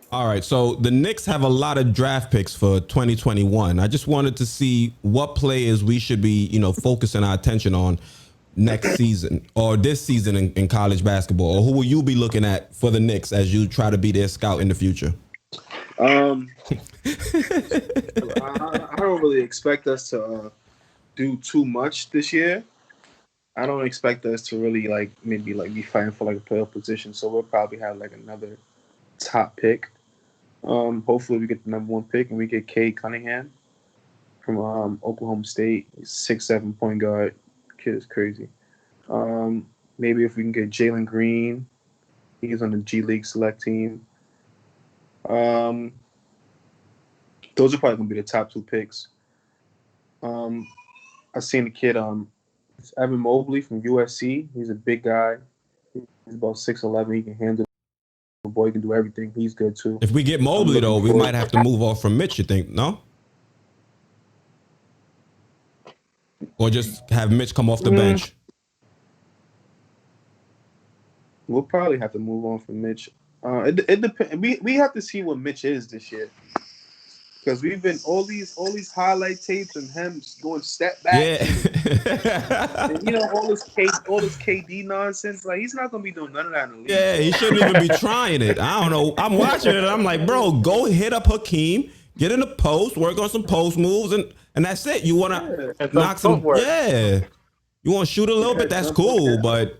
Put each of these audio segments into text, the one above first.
All right, so the Knicks have a lot of draft picks for 2021. I just wanted to see what players we should be, focusing our attention on next season or this season in college basketball, or who will you be looking at for the Knicks as you try to be their scout in the future? Um, I don't really expect us to do too much this year. I don't expect us to really like maybe like be fighting for like a playoff position. So we'll probably have like another top pick. Hopefully we get the number one pick and we get Cade Cunningham from Oklahoma State. He's 6'7" point guard. Kid is crazy. Maybe if we can get Jalen Green, he's on the G League select team. Um, those are probably gonna be the top two picks. Um, I seen the kid. It's Evan Mobley from USC. He's a big guy. He's about 6'11". He can handle the boy. He can do everything. He's good too. If we get I'm Mobley, though, looking we for. might have to move off from Mitch, you think? No? Or just have Mitch come off the Mm, bench? we'll probably have to move on from Mitch. It depends. We have to see what Mitch is this year because we've been all these highlight tapes and him going step Yeah. backs and all this KD nonsense. Like he's not gonna be doing none of that in the league, Yeah, he bro. shouldn't even be trying it. I don't know. I'm watching it and I'm like, bro, go hit up Hakeem, get in the post, work on some post moves, and that's it. You want to Yeah, And some knock some, footwork. yeah. You want to shoot a little yeah, bit, that's jump up cool, down. but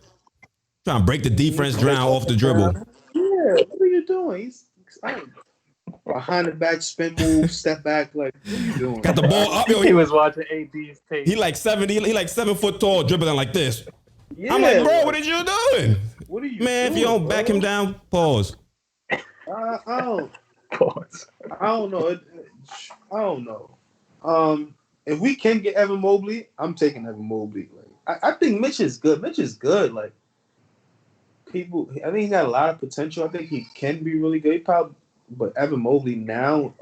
trying to break the defense down Jump off up the and dribble. down. Yeah, what are you doing? He's behind the back spin move, step back. Like, what are you doing? Got the ball up, yo. He was watching AD's tape. He like 70, he like 7 foot tall, dribbling like this. I'm like, Yeah, bro, what like, are you doing? what are you Man, if you doing, don't back bro? him down, pause. I don't, Pause. I don't know. I don't know. If we can get Evan Mobley, I'm taking Evan Mobley. Like, I think Mitch is good. Mitch is good. Like I think he got a lot of potential. I think he can be really good. But Evan Mobley now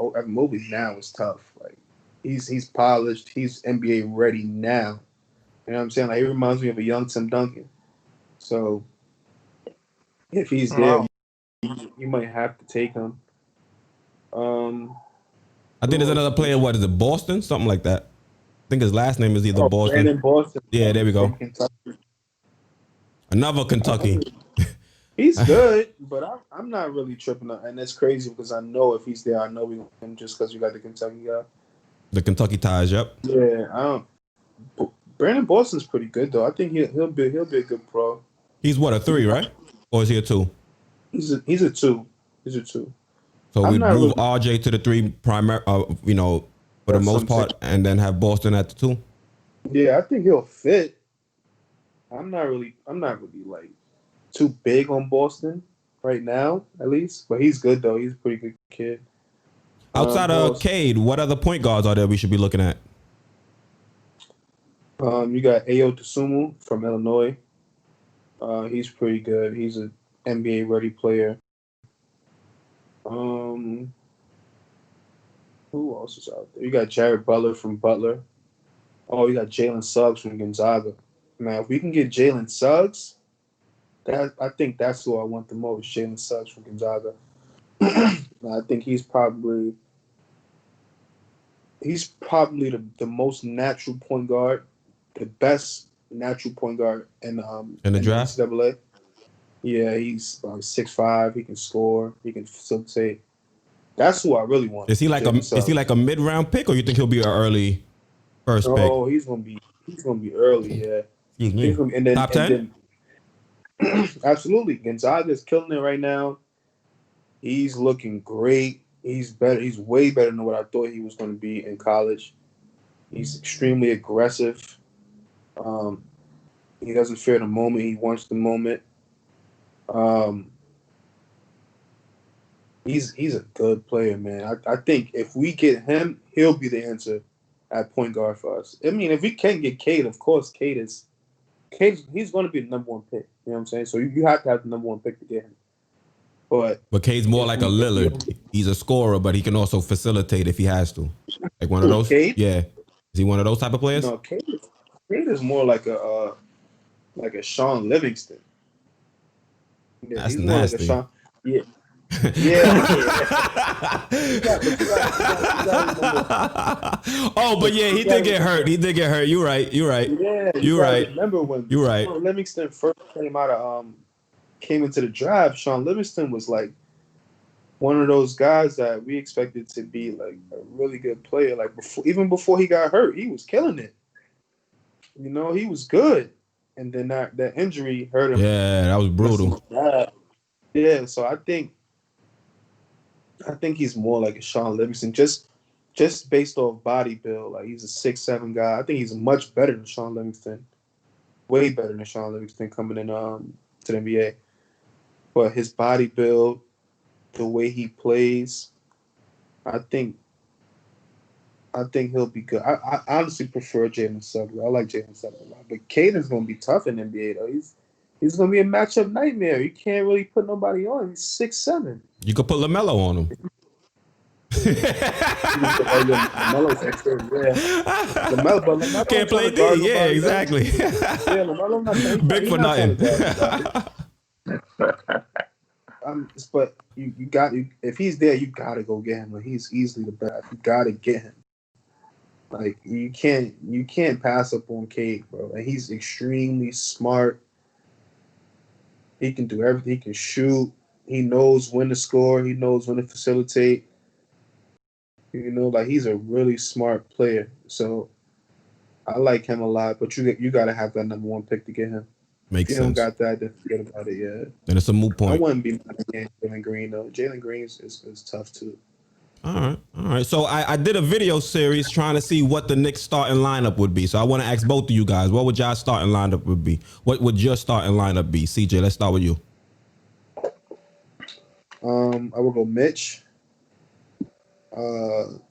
is tough. Like he's polished. He's NBA ready now. You know what I'm saying? Like he reminds me of a young Tim Duncan. So if he's there, Wow. you might have to take him. Um, I think who there's else? another player, what is it, Boston? Something like that. I think his last name is either Oh, Boston. Brandon Boston Yeah, there we from go. Kentucky. Another Kentucky. He's good, but I'm not really tripping. And that's crazy because I know if he's there, I know we him just because we got the Kentucky guy. The Kentucky ties, yep. Yeah, I don't. Brandon Boston's pretty good though. I think he'll be a good pro. He's what, a three, right? Or is he a two? He's a two. He's a two. So we I'm not move really. RJ to the three primary, for the That's most something. part, and then have Boston at the two. Yeah, I think he'll fit. I'm not really like too big on Boston right now, at least. But he's good though. He's a pretty good kid. Outside Who of else? Cade, what other point guards are there we should be looking at? You got Ayo Dosunmu from Illinois. He's pretty good. He's an NBA ready player. Um, who else is out there? You got Jared Butler from Butler. Oh, you got Jalen Suggs from Gonzaga. Now, if we can get Jalen Suggs, I think that's who I want the most. Jalen Suggs from Gonzaga. I think he's probably the most natural point guard, the best natural point guard In the in the draft? NCAA. Yeah, he's 6'5". He can score. He can facilitate. That's who I really want. Jalen Is he Suggs. like a mid round pick, or you think he'll be an early first pick? Oh, he's gonna be early. Yeah, Excuse he's me. gonna be, and then Top and 10? then absolutely Gonzaga is killing it right now. He's looking great. He's better. He's way better than what I thought he was going to be in college. He's extremely aggressive. Um, he doesn't fear the moment. He wants the moment. Um, he's a good player, man. I think if we get him, he'll be the answer at point guard for us. I mean, if we can get Cade, of course, he's going to be the number one pick. You know what I'm saying? So you have to have the number one pick to get him. But But Cade's more if like a we Lillard. don't get He's a scorer, but he can also facilitate if he has to. Like one of who, those? Cade, Yeah. Is he one of those type of players? no, Cade is more like a Sean Livingston. Yeah, That's he's more like a nasty. Sean. Yeah, Yeah. You gotta remember. Oh, but yeah, You he did gotta get remember. hurt. He did get hurt. You're right. You're right. Yeah, you You're gotta right. remember when You're right. Sean Livingston first came into the draft. Sean Livingston was like one of those guys that we expected to be like a really good player. Like even before he got hurt, he was killing it. You know, he was good, and then that injury hurt him. Yeah, that was brutal. Bad. Yeah, so I think he's more like a Sean Livingston, just based off body build. Like he's a 6'7" guy. I think he's much better than Sean Livingston. Way better than Sean Livingston coming in to the NBA. But his body build, the way he plays, I think he'll be good. I honestly prefer Jalen Suggs. I like Jalen Suggs a lot. But Caden's gonna be tough in the NBA though. He's gonna be a matchup nightmare. You can't really put nobody on. He's 6'7". You could put LaMelo on him. LaMelo's expert, yeah. LaMelo Can't play D. Yeah, exactly. Yeah, LaMelo not Big for nothing. But you got if he's there, you gotta go get him. Like, he's easily the best. You gotta get him. Like you can't pass up on Cade, bro. And he's extremely smart. He can do everything. He can shoot. He knows when to score. He knows when to facilitate. You know, like he's a really smart player. So I like him a lot. But you got to have that number one pick to get him. Makes if you sense. don't got that, then forget about it. Yeah. And it's a moot I point. wouldn't be mad at Jalen Green though. Jalen Green is tough too. All right. So I did a video series trying to see what the Knicks starting lineup would be. So I want to ask both of you guys, what would y'all starting lineup would be? What would your starting lineup be? CJ, let's start with you. I will go Mitch,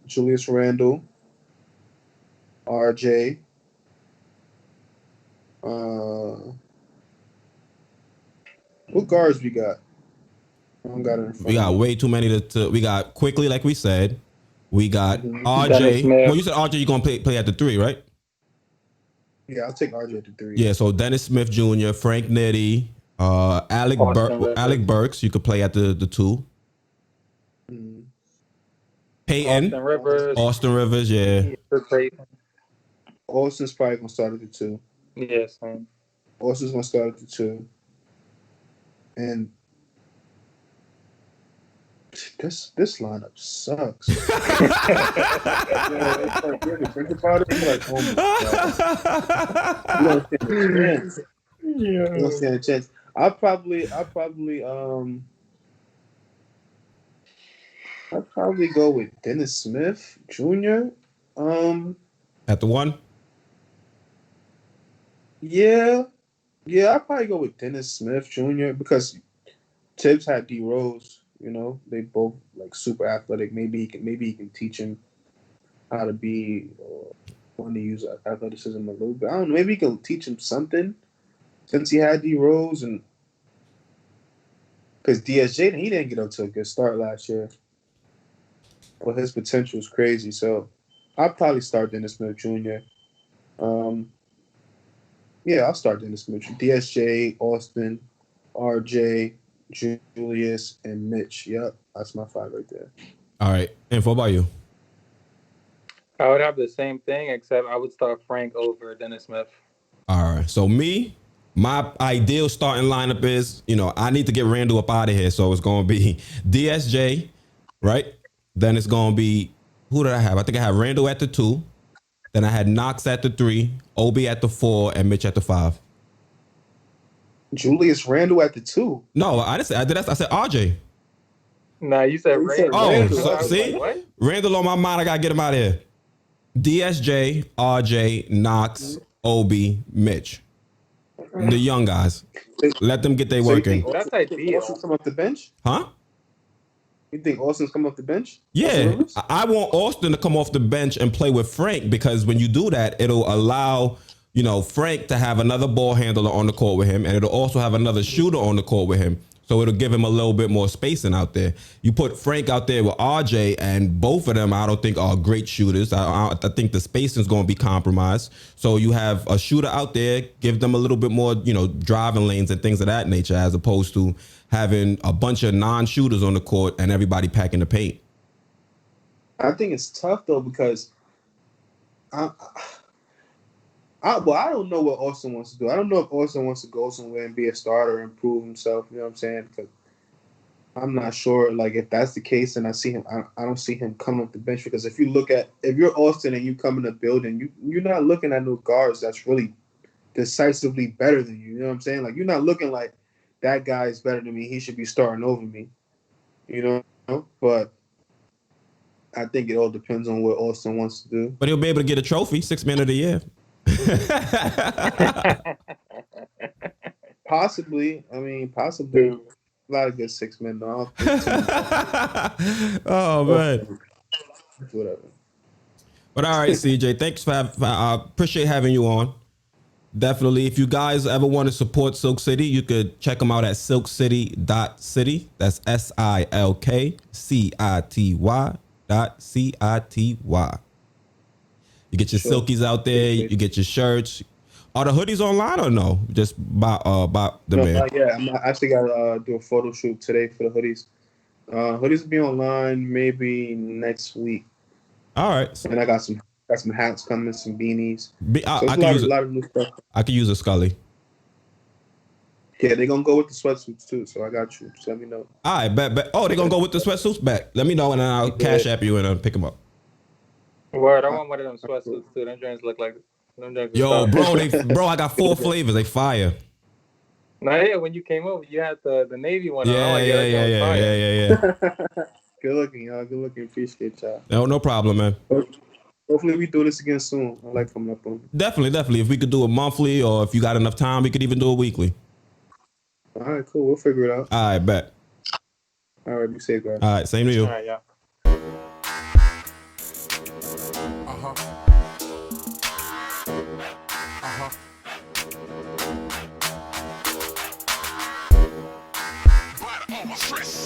Julius Randle, RJ, what guards we got? I don't got it in front We got of me. way too many to we got Quickley, like we said. We got Mhm. RJ. Dennis Smith. Well, you said RJ, you're gonna play at the 3, right? Yeah, I'll take RJ to 3. Yeah, so Dennis Smith Jr., Frank Nitty, Rivers. Alec Burks, you could play at the 2. Mhm. Peyton, Austin Rivers, yeah. Austin's probably gonna start at the 2. Yes, man. Austin's gonna start at the 2. And this lineup sucks. Yeah, it's like, really think about it. I'm like, oh my god, you don't stand a chance. I'll probably go with Dennis Smith Jr. At the 1? Yeah, I'll probably go with Dennis Smith Jr. because Tibbs had D Rose. You know, they both like super athletic. Maybe he can teach him how to be want to use athleticism a little bit. I don't know. Maybe he can teach him something since he had D Rose and because DSJ he didn't get up to a good start last year, but his potential is crazy. So I'll probably start Dennis Smith Jr. Yeah, I'll start Dennis Smith. DSJ, Austin, RJ, Julius, and Mitch. Yep, that's my 5 right there. All right. And what about you? I would have the same thing, except I would start Frank over Dennis Smith. All right. So my ideal starting lineup is, I need to get Randall up out of here. So it's going to be DSJ, right? Then it's going to be, who did I have? I think I had Randall at the 2. Then I had Knox at the 3, Obi at the 4, and Mitch at the 5. Julius Randle at the 2. No, I didn't say I did. I said RJ. Nah, you said You said Randall. Oh, Randall. so, I was see, like, what? Randall on my mind. I gotta get him out of here. DSJ, RJ, Knox, Obi, Mitch, the young guys. Let them get their So work you in. think That's Austin ideal. come off the bench? Huh? You think Austin's come off the bench? Austin Yeah, Rivers? I want Austin to come off the bench and play with Frank because when you do that, it'll allow Frank to have another ball handler on the court with him, and it'll also have another shooter on the court with him. So it'll give him a little bit more spacing out there. You put Frank out there with RJ, and both of them I don't think are great shooters. I think the spacing is going to be compromised. So you have a shooter out there, give them a little bit more, driving lanes and things of that nature, as opposed to having a bunch of non-shooters on the court and everybody packing the paint. I think it's tough though because I don't know what Austin wants to do. I don't know if Austin wants to go somewhere and be a starter and prove himself. You know what I'm saying? Because I'm not sure. Like if that's the case, and I see him, I don't see him coming off the bench. Because if you're Austin and you come in the building, you're not looking at no guards that's really decisively better than you. You know what I'm saying? Like you're not looking like that guy is better than me. He should be starting over me. You know, but I think it all depends on what Austin wants to do. But he'll be able to get a trophy, 6th man of the year. Possibly. I mean, possibly. A lot of good 6 men. No, oh, man. Whatever. But all right, CJ, thanks for appreciate having you on. Definitely. If you guys ever want to support Silk City, you could check them out at silkcity.city. That's silkcity.city. You get your silkies out there. You get your shirts. Are the hoodies online or no? Just by the man. Yeah, I actually got to do a photo shoot today for the hoodies. Hoodies will be online maybe next week. All right. And I got some hats coming, some beanies. I a lot of new stuff. I could use a Scully. Yeah, they're going to go with the sweatsuits too, so I got you. Just let me know. All right, bet. Oh, they're going to go with the sweatsuits back. Let me know, and then I'll cash app you and pick them up. Word, I want one of them sweatsuits too. Them joints look like them joints. Yo, bro, I got 4 flavors. They fire. Nah, yeah, when you came over, you had the navy one. Yeah. Good looking, y'all. Good looking. Appreciate y'all. No problem, man. Hopefully we do this again soon. I like coming up on it. Definitely. If we could do it monthly, or if you got enough time, we could even do it weekly. All right, cool. We'll figure it out. All right, bet. All right, be safe, guys. All right, same to you. All right, yeah. Stress.